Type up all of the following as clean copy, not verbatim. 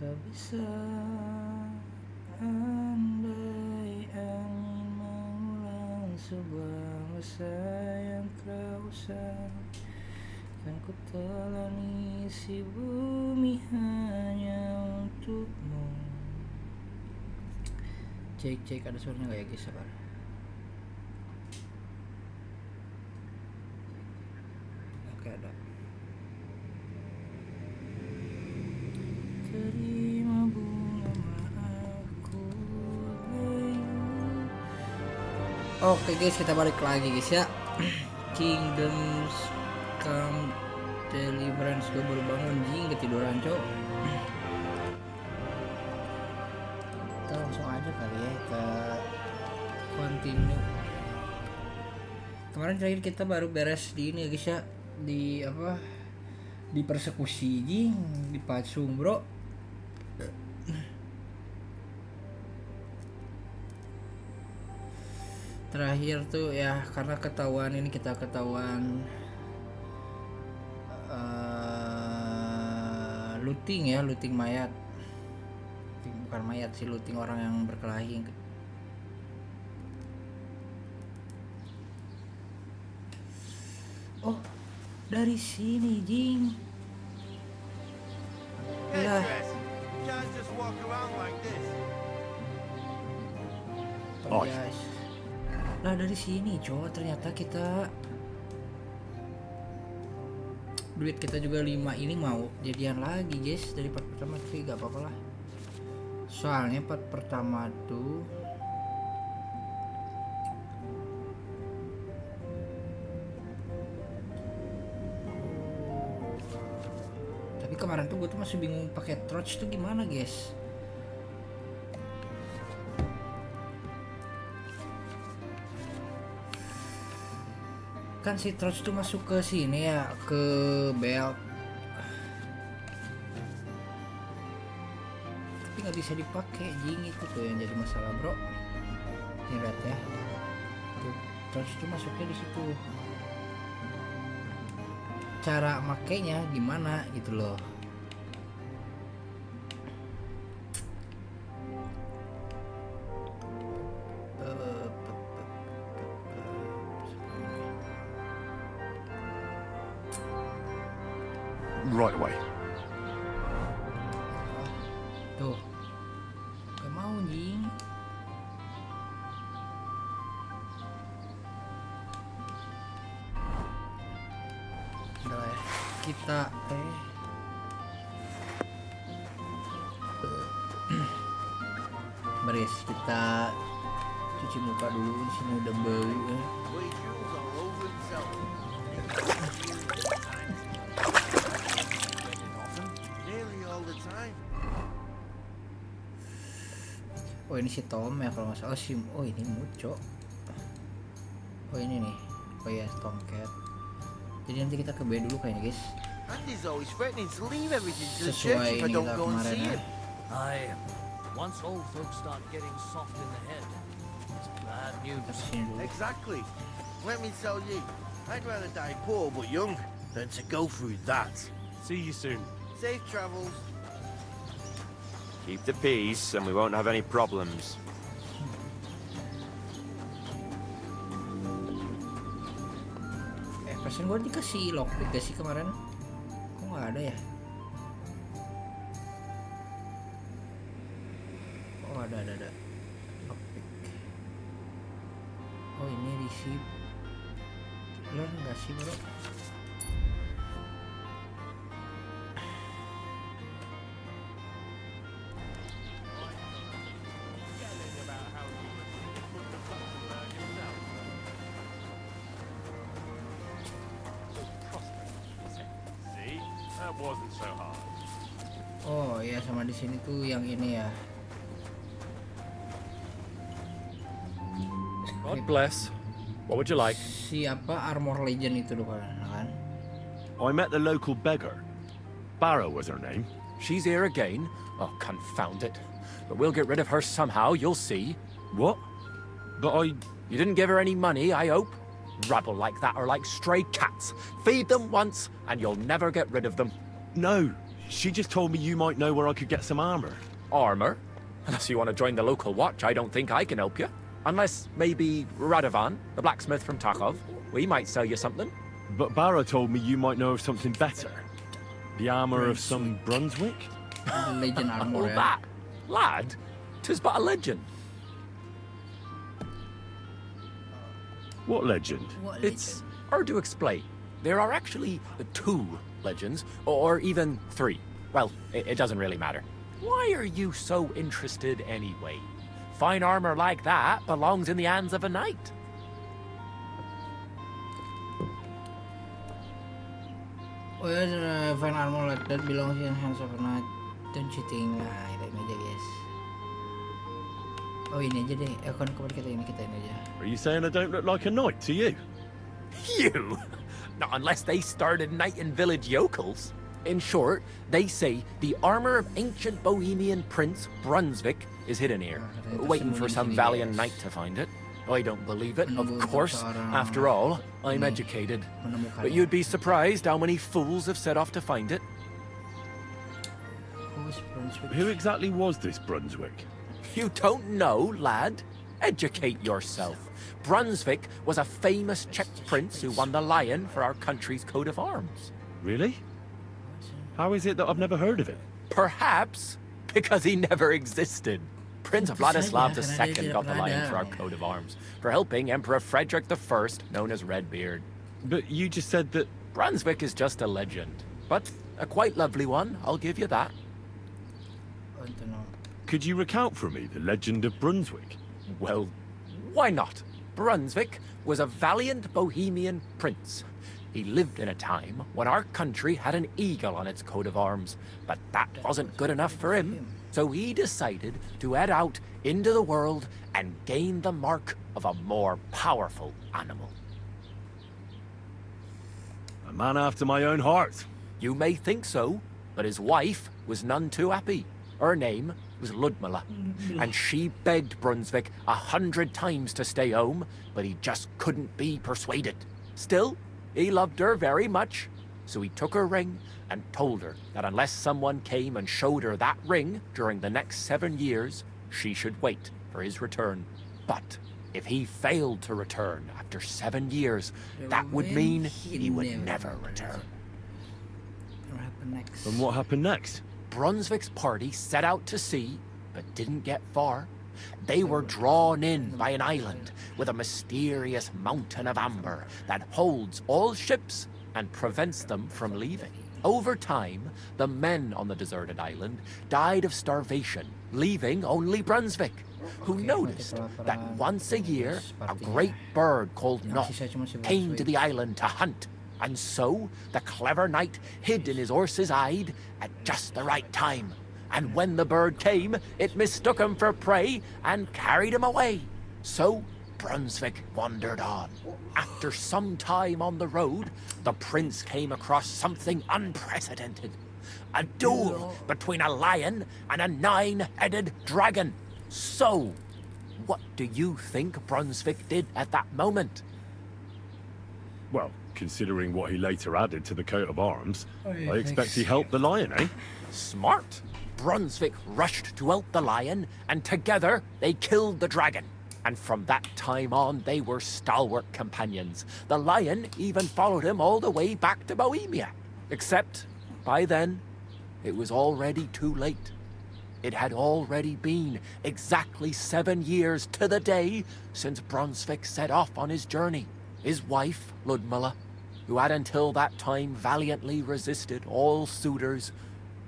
Tak bisa andai angin mengulang sebuah masa yang telah usai, kan ku telan isi bumi hanya untukmu. Cek ada suaranya nggak ya guys, sabar. Oke, ada. Terima bunga maafku layu. Oke guys, kita balik lagi guys ya. Kingdoms Come Deliverance. Gue baru bangun jing, ketiduran cok. Kita langsung aja kali ya ke continue. Kemarin terakhir kita baru beres di ini ya guys ya, di apa, di persekusi jing, di pacung bro. Terakhir tuh ya karena ketahuan ini, kita ketahuan looting ya, looting mayat. Bukan mayat sih, looting orang yang berkelahi. Oh, dari sini jing. Lah. Oh guys. Nah dari sini cowok, ternyata kita duit kita juga 5 ini mau jadian lagi guys dari part pertama, tapi gak apa-apa lah. Soalnya part pertama tuh tapi kemarin tuh gue tuh masih bingung pakai torch tuh gimana guys. Kan si torch tuh masuk ke sini ya, ke belt, tapi nggak bisa dipakai jing. Itu tuh yang jadi masalah bro. Ini lihat ya, tuh torch tuh masuknya di situ. Cara makainya gimana gitu loh. Right away. Tuh, gak mau jing. Udah lah ya, kita beres, kita cuci muka dulu. Di sini udah bau ya. Oh ini si Tom ya kalau nggak salah. Oh ini Muco. Oh ini nih. Oh ya Tomcat. Jadi nanti kita ke B dulu kayaknya guys. Sesuai ini kita kemarin ya. Once old folks start getting soft in the head, it's bad news. Exactly. Let me tell you, I'd rather die poor but young than to go through that. See you soon. Safe travels. Keep the peace and we won't have any problems. Persen gue dikasih lockpick gak sih kemarin? Kok nggak ada ya? Oh ada lockpick. Oh ini receipt. Learn nggak sih bro? Wasn't so hard. Oh iya, sama di sini tuh yang ini ya. God bless. What would you like? Siapa Armor Legend itu tuh kan? I met the local beggar. Barrow was her name. She's here again? Oh, confound it. But we'll get rid of her somehow, you'll see. What? But You didn't give her any money, I hope? Rabble like that are like stray cats. Feed them once, and you'll never get rid of them. no, She just told me you might know where I could get some armor. Armor? Unless you want to join the local watch, I don't think I can help you. Unless maybe Radovan, the blacksmith from Takhov. We might sell you something. But Barra told me you might know of something better. The armor of some Brunswick? Legend armor All ya. that, lad, 'tis but a legend. What legend? What It's legend? hard to explain. There are actually 2 legends, or even 3. Well, it doesn't really matter. Why are you so interested anyway? Fine armor like that belongs in the hands of a knight. Oh ya, fine armor like that belongs in hands of a knight. Don't you think? Nah, ini aja guys. Oh ini aja deh. Kan kemarin kita ini aja. Are you saying I don't look like a knight to you? You? Not unless they started knighting village yokels. In short, they say the armor of ancient Bohemian Prince Brunswick is hidden here, waiting for some valiant knight to find it. I don't believe it, of course. After all, I'm educated. But you'd be surprised how many fools have set off to find it. Who's Brunswick? Who exactly was this Brunswick? You don't know, lad? Educate yourself. Brunswick was a famous Czech prince who won the lion for our country's coat of arms. Really? How is it that I've never heard of it? Perhaps because he never existed. Prince Tentu Vladislav saja, karena dia II tidak got the pernah lion ada. for our coat of arms, for helping Emperor Frederick I, known as Redbeard. But you just said that... Brunswick is just a legend, but a quite lovely one, I'll give you that. Oh, itu no. Could you recount for me the legend of Brunswick? Well, why not? Brunswick was a valiant Bohemian prince. He lived in a time when our country had an eagle on its coat of arms, but that wasn't good enough for him. So he decided to head out into the world and gain the mark of a more powerful animal. A man after my own heart. You may think so, but his wife was none too happy. Her name was Ludmilla, and she begged Brunswick 100 times to stay home, but he just couldn't be persuaded. Still, he loved her very much, so he took her ring and told her that unless someone came and showed her that ring during the next 7 years, she should wait for his return. But if he failed to return after 7 years, that would mean he would never return. What happened next? And what happened next? Brunswick's party set out to sea, but didn't get far. They were drawn in by an island with a mysterious mountain of amber that holds all ships and prevents them from leaving. Over time, the men on the deserted island died of starvation, leaving only Brunswick, who noticed that once a year, a great bird called Knock came to the island to hunt. And so, the clever knight hid in his horse's hide at just the right time. And when the bird came, it mistook him for prey and carried him away. So, Brunswick wandered on. After some time on the road, the prince came across something unprecedented. A duel between a lion and a 9-headed dragon. So, what do you think Brunswick did at that moment? Well, considering what he later added to the coat of arms, Oh, yeah, I expect thanks. he helped the lion, eh? Smart. Brunswick rushed to help the lion, and together they killed the dragon. And from that time on, they were stalwart companions. The lion even followed him all the way back to Bohemia. Except, by then, it was already too late. It had already been exactly 7 years to the day since Brunswick set off on his journey. His wife, Ludmilla, who had until that time valiantly resisted all suitors,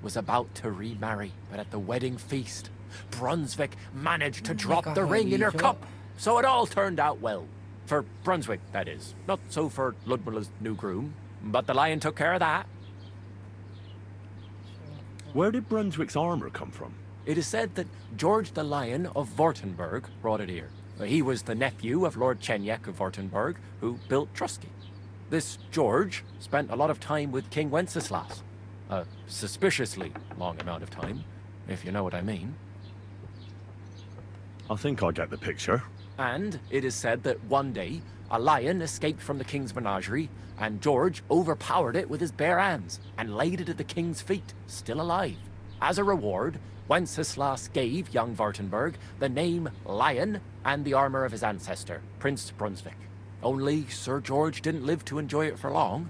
was about to remarry. But at the wedding feast, Brunswick managed to drop the ring in her cup. So it all turned out well. For Brunswick, that is. Not so for Ludmilla's new groom. But the lion took care of that. Where did Brunswick's armor come from? It is said that George the Lion of Württemberg brought it here. He was the nephew of Lord Chenyek of Württemberg, who built Trusky. This George spent a lot of time with King Wenceslas. A suspiciously long amount of time, if you know what I mean. I think I get the picture. And it is said that one day, A lion escaped from the king's menagerie, and George overpowered it with his bare hands and laid it at the king's feet, still alive. As a reward, Wenceslas gave young Wartenberg the name Lion and the armor of his ancestor, Prince Brunswick. Only Sir George didn't live to enjoy it for long.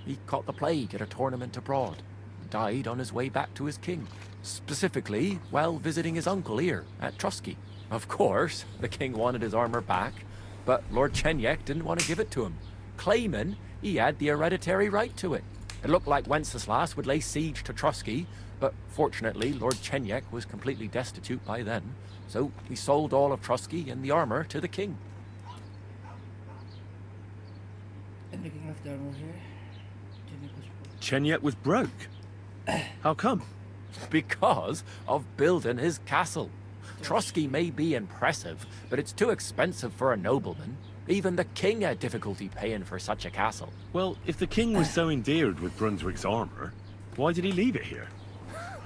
He caught the plague at a tournament abroad, and died on his way back to his king, specifically while visiting his uncle here at Trusky. Of course, the king wanted his armor back, but Lord Chenyek didn't want to give it to him, claiming he had the hereditary right to it. It looked like Wenceslas would lay siege to Trusky, but fortunately Lord Chenyek was completely destitute by then, so he sold all of Trusky and the armor to the king. And the king left the armor here. Chenyek was broke. How come? Because of building his castle. Trusky may be impressive, but it's too expensive for a nobleman. Even the king had difficulty paying for such a castle. Well, if the king was so endeared with Brunswick's armor, why did he leave it here?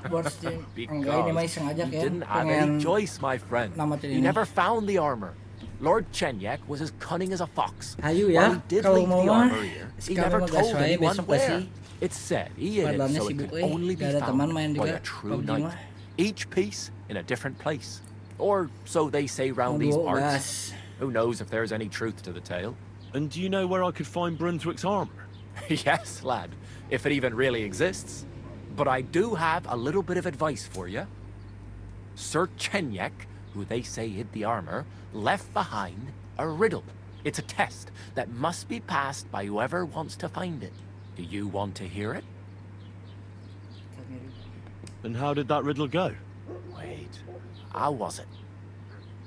Because He didn't have any choice, my friend. He never found the armor. Lord Chenyek was as cunning as a fox. Hayu While ya, he did kalau leave mau the mah armor here, he never sekarang told mag-asway anyone besok where. kasi It's said he hid it padahal so si it could Bukoy, only be gak ada teman main found by juga a true PUBG knight. mah. Each piece in a different place. Or so they say round Mau these 12. parts. Who knows if there's any truth to the tale? And do you know where I could find Brunswick's armor? Yes, lad, if it even really exists. But I do have a little bit of advice for you. Sir Chenyek, who they say hid the armor, left behind a riddle. It's a test that must be passed by whoever wants to find it. Do you want to hear it? And how did that riddle go? Wait, how was it?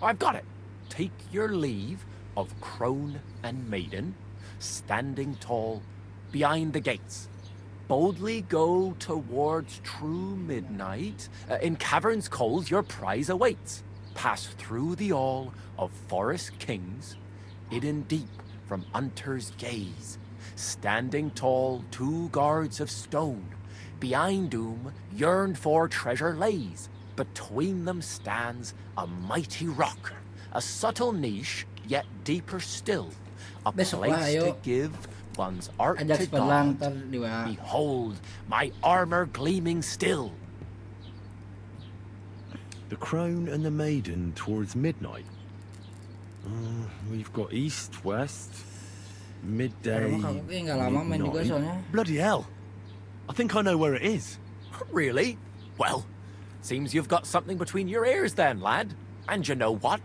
I've got it. Take your leave of crone and maiden, standing tall behind the gates. Boldly go towards true midnight. In caverns cold your prize awaits. Pass through the all of forest kings, hidden deep from hunter's gaze. Standing tall, 2 guards of stone, behind whom yearned for treasure lays. Between them stands a mighty rock, a subtle niche, yet deeper still. A Besok lah, place to ayo. give one's art Ajak to sebelah God. ntar di WA. Behold, my armor gleaming still. The crone and the maiden towards midnight. We've got east, west, midday, Kalau mau kamu nggak lama main juga midnight. soalnya. Bloody hell! I think I know where it is. Really? Well, seems you've got something between your ears then, lad. And you know what?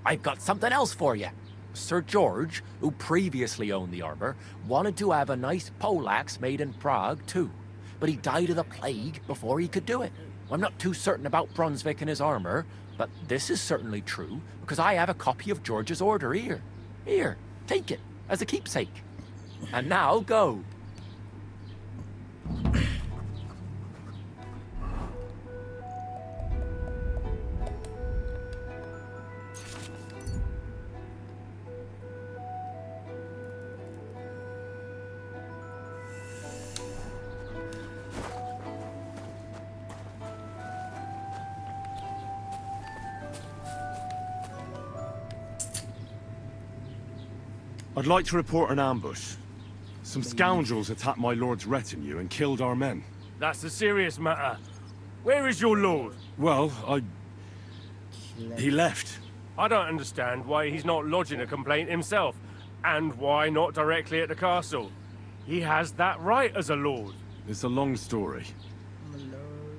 I've got something else for you. Sir George, who previously owned the armor, wanted to have a nice poleaxe made in Prague too. But he died of the plague before he could do it. I'm not too certain about Brunswick and his armor, but this is certainly true, because I have a copy of George's order here. Here, take it, as a keepsake. And now, go. I'd like to report an ambush. Some scoundrels attacked my lord's retinue and killed our men. That's a serious matter. Where is your lord? Well, he left. I don't understand why he's not lodging a complaint himself, and why not directly at the castle. He has that right as a lord. It's a long story.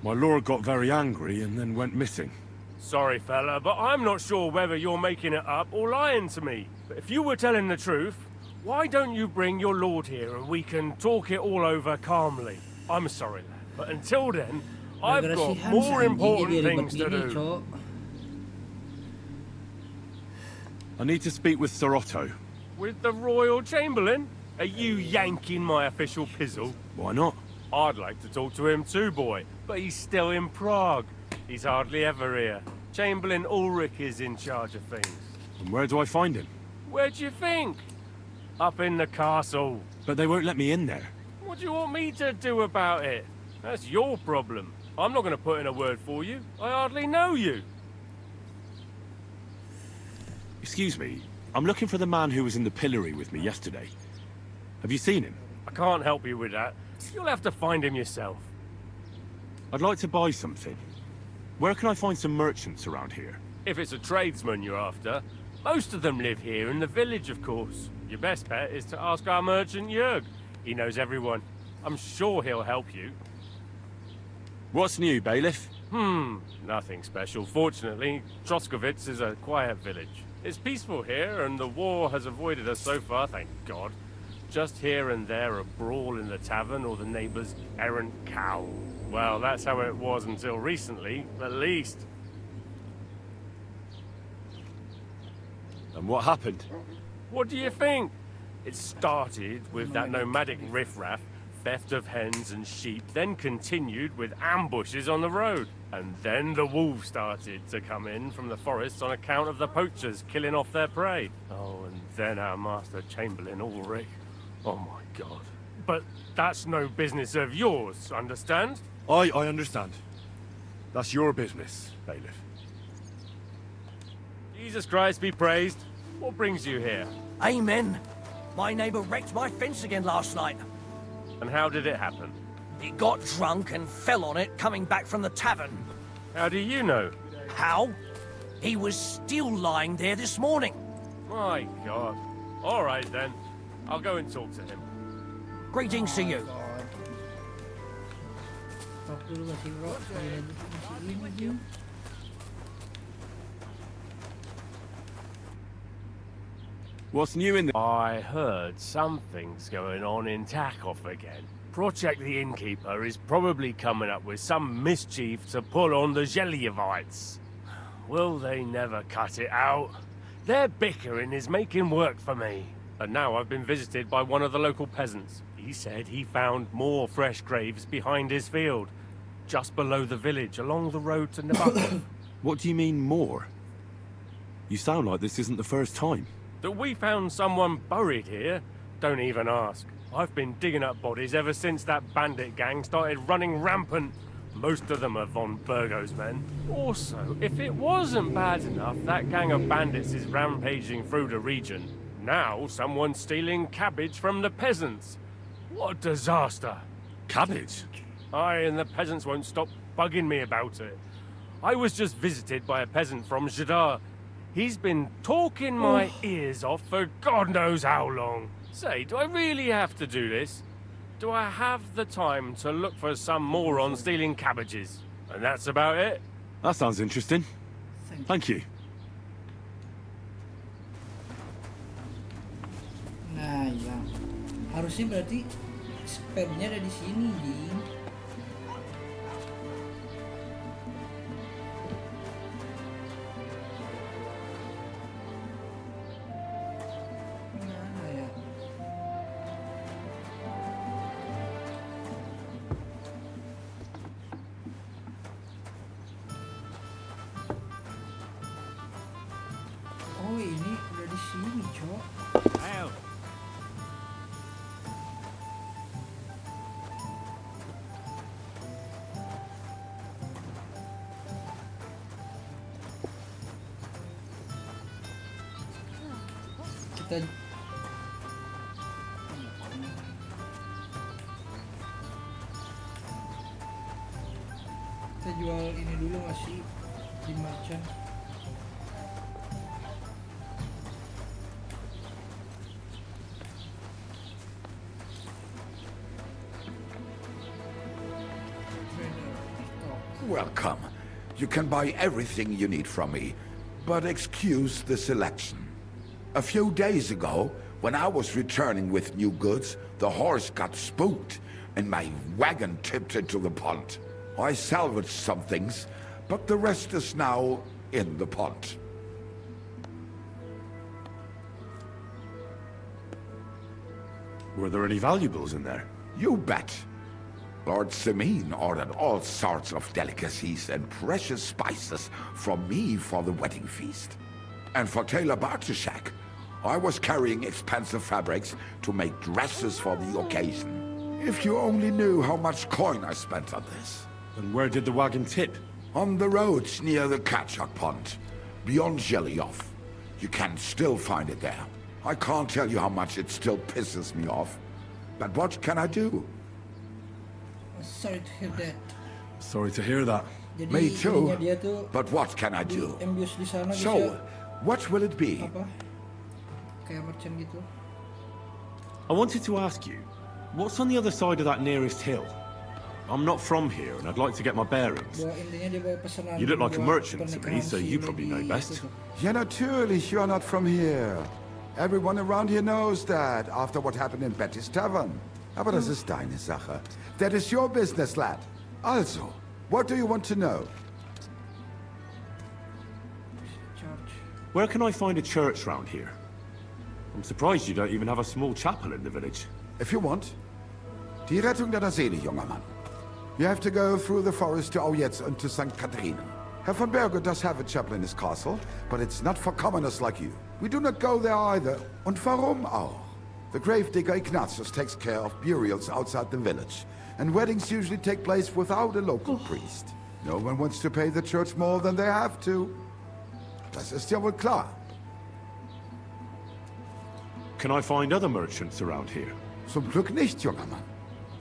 My lord got very angry and then went missing. Sorry, fella, but I'm not sure whether you're making it up or lying to me. But if you were telling the truth, why don't you bring your lord here and we can talk it all over calmly? I'm sorry, lad, but until then, I've got Gara-gara si more Hans, important anjing, dia things to ribet gini, do. Cok. I need to speak with Sir Otto. With the Royal Chamberlain? Are you yanking my official pizzle? Why not? I'd like to talk to him too, boy, but he's still in Prague. He's hardly ever here. Chamberlain Ulrich is in charge of things. And where do I find him? Where do you think? Up in the castle. But they won't let me in there. What do you want me to do about it? That's your problem. I'm not going to put in a word for you. I hardly know you. Excuse me, are you a German? I am, yes. I'm looking for the man who was in the pillory with me yesterday. Have you seen him? I can't help you with that. You'll have to find him yourself. I'd like to buy something. Where can I find some merchants around here? If it's a tradesman you're after, most of them live here in the village, of course. Your best bet is to ask our merchant Jörg. He knows everyone. I'm sure he'll help you. What's new, bailiff? Nothing special. Fortunately, Troskovitz is a quiet village. It's peaceful here, and the war has avoided us so far, thank God. Just here and there a brawl in the tavern or the neighbor's errant cow. Well, that's how it was until recently, at least. And what happened? What do you think? It started with that nomadic riffraff, theft of hens and sheep, then continued with ambushes on the road. And then the wolves started to come in from the forests on account of the poachers killing off their prey. Oh, and then our master Chamberlain Ulrich. Oh my God. But that's no business of yours, understand? I understand. That's your business, bailiff. Jesus Christ be praised. What brings you here? Amen. My neighbor wrecked my fence again last night. And how did it happen? He got drunk and fell on it coming back from the tavern. How do you know? How? He was still lying there this morning. My God. All right then. I'll go and talk to him. Greetings to you. God. Talk dulu masih bro. Masih ini dia. What's new in the... I heard something's going on in Takov again. Project the Innkeeper is probably coming up with some mischief to pull on the Zelievites. Will they never cut it out? Their bickering is making work for me. And now I've been visited by one of the local peasants. He said he found more fresh graves behind his field, just below the village, along the road to Nabokov. What do you mean, more? You sound like this isn't the first time. That we found someone buried here? Don't even ask. I've been digging up bodies ever since that bandit gang started running rampant. Most of them are von Burgo's men. Also, if it wasn't bad enough, that gang of bandits is rampaging through the region. Now someone's stealing cabbage from the peasants. What a disaster. Cabbage? Aye, and the peasants won't stop bugging me about it. I was just visited by a peasant from Jadar. He's been talking my ears off for God knows how long. Say, do I really have to do this? Do I have the time to look for some moron stealing cabbages? And that's about it? That sounds interesting. Thank you. Nah, ya. Harusnya berarti spamnya ada di sini, Ding. Mana ya? Oh, ini udah di sini, Cok. Wow. Kita jual ini dulu masih di merchant. Welcome. You can buy everything you need from me, but excuse the selection. A few days ago, when I was returning with new goods, the horse got spooked and my wagon tipped into the pond. I salvaged some things, but the rest is now in the pond. Were there any valuables in there? You bet. Lord Simeon ordered all sorts of delicacies and precious spices from me for the wedding feast. And for Taylor Bartashak, I was carrying expensive fabrics to make dresses for the occasion. If you only knew how much coin I spent on this. And where did the wagon tip? On the roads near the Kachak Pond, beyond Zhelyov. You can still find it there. I can't tell you how much it still pisses me off. But what can I do? Sorry to hear that. Sorry to hear that. Jadi Me too. ininya dia tuh But what can I di do? ambush di sana So, bisa what will it be? apa? Kayak merchant gitu. I wanted to ask you, what's on the other side of that nearest hill? I'm not from here, and I'd like to get my bearings. Bawa intinya dia bawa pesanan. You look like a buat merchant to me, pernikahan so si you probably know lady best. itu tuh. Ja, natürlich, you are not from here. Everyone around here knows that, after what happened in Betty's Tavern. Aber das ist deine Sache. That is your business, lad. Also, what do you want to know? Church. Where can I find a church round here? I'm surprised you don't even have a small chapel in the village. If you want. Die Rettung deiner Seele, junger Mann. You have to go through the forest to Aujetz and to St. Catharinen. Herr von Berger does have a chapel in his castle, but it's not for commoners like you. We do not go there either. Und warum auch? The gravedigger Ignatius takes care of burials outside the village, and weddings usually take place without a local priest. No one wants to pay the church more than they have to. Das ist ja wohl klar. Can I find other merchants around here? Zum Glück nicht, junger Mann.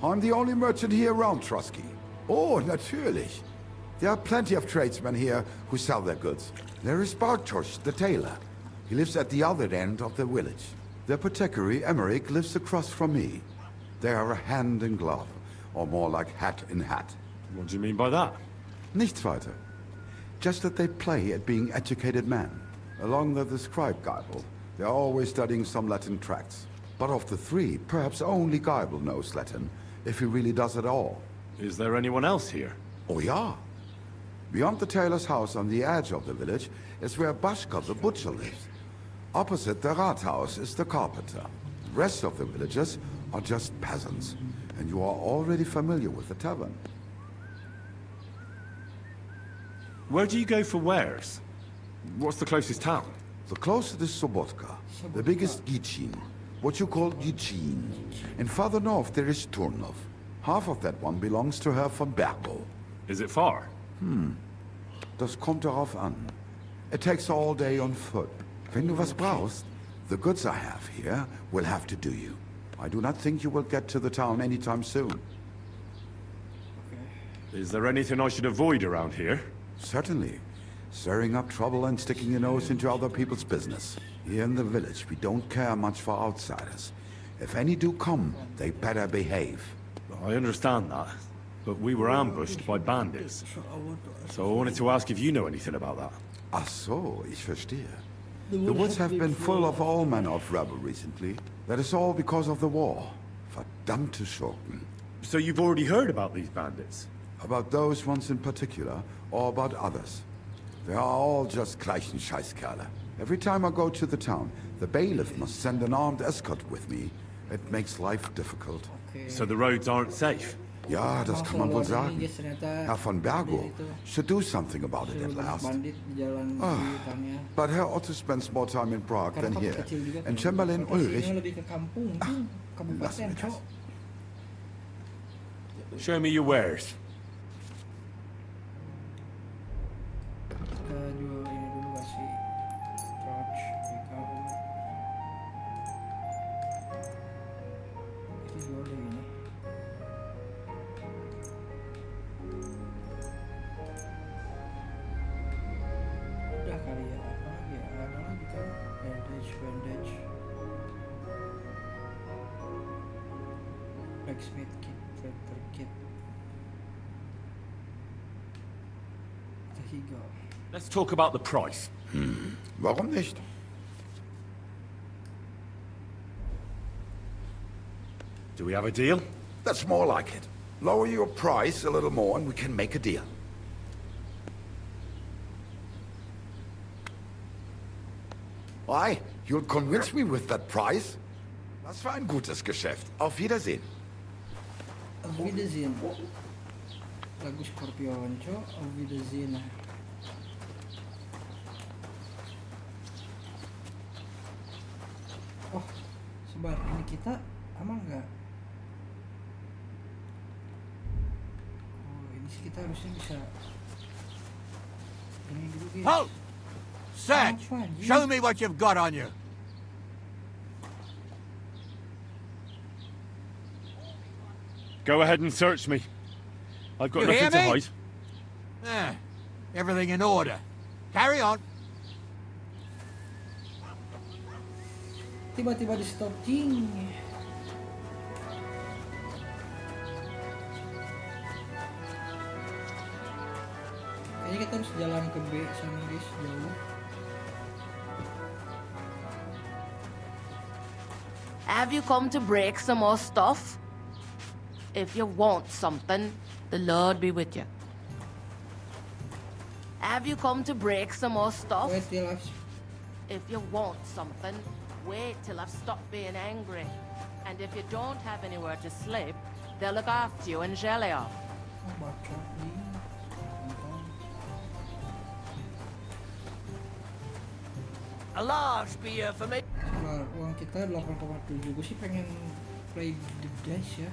I'm the only merchant here around Trusky. Oh, natürlich. There are plenty of tradesmen here who sell their goods. There is Bartosz, the tailor. He lives at the other end of the village. The apothecary, Emmerich, lives across from me. They are a hand in glove, or more like hat in hat. What do you mean by that? Nichts weiter. Just that they play at being educated men. Along the scribe Geibel, they are always studying some Latin tracts. But of the three, perhaps only Geibel knows Latin, if he really does at all. Is there anyone else here? Oh ja. Beyond the tailor's house on the edge of the village is where Bashka the butcher lives. Opposite the Rathaus is the carpenter. The rest of the villagers are just peasants, and you are already familiar with the tavern. Where do you go for wares? What's the closest town? The closest is Sobotka, the biggest Gichin, what you call Gichin. And farther north there is Turnov. Half of that one belongs to Herr von Bergo. Is it far? Das kommt darauf an. It takes all day on foot. Wenn du was brauchst, the goods I have here will have to do you. I do not think you will get to the town anytime soon. Is there anything I should avoid around here? Certainly. Stirring up trouble and sticking your nose into other people's business. Here in the village, we don't care much for outsiders. If any do come, they better behave. I understand that, but we were ambushed by bandits. So I wanted to ask if you know anything about that. Ach so, ich verstehe. The woods have been full of all manner of rebel recently. That is all because of the war. Verdammte Schurken. So you've already heard about these bandits? About those ones in particular, or about others. They are all just gleichen Scheißkerle. Every time I go to the town, the bailiff must send an armed escort with me. It makes life difficult. So the roads aren't safe? Ja, das kann man wohl sagen. Guys, ternyata Herr von Bergo bandit itu should do something about it sudah at banyak last. bandit di jalan di hutannya. But Herr Otto spends more time in Prague Karena than kamu here. kecil juga And kan. Chamberlain Lokasinya Ulrich, lebih ke kampung, itu kabupaten, Las cok. Show me your wares. Kita jual ini dulu kasih torch, pickup. Kita jual deh ini. Udah kali ya, apa lagi ya? Ada lagi kan bandage. Blacksmith kit, tractor kit. There you go. Let's talk about the price. warum nicht? Do we have a deal? That's more like it. Lower your price a little more and we can make a deal. Why? You'll convince me with that price? Das war ein gutes Geschäft. Auf Wiedersehen. Auf Wiedersehen. Lagu Scorpion, cok. Auf Wiedersehen. Oh, sebar. Ini kita aman nggak? Oh, ini sih kita harusnya bisa. Ini dulu guys. Halt! search. Apa, anjing? Show me what you've got on you. Go ahead and search me. I've got You hear nothing to me? hide. Everything in order. Carry on. Tiba-tiba di stop jing. Kayaknya kita harus jalan ke B sana guys, jauh. Have you come to break some more stuff? If you want something, the Lord be with you. Have you come to break some more stuff? Wait till I've... If you want something, wait till I've stopped being angry. And if you don't have anywhere to sleep, they'll look after you in Gelia. Oh, bacot nih. Nonton. A large beer for me. Setelah uang kita 8,7, gue sih pengen play the dice ya.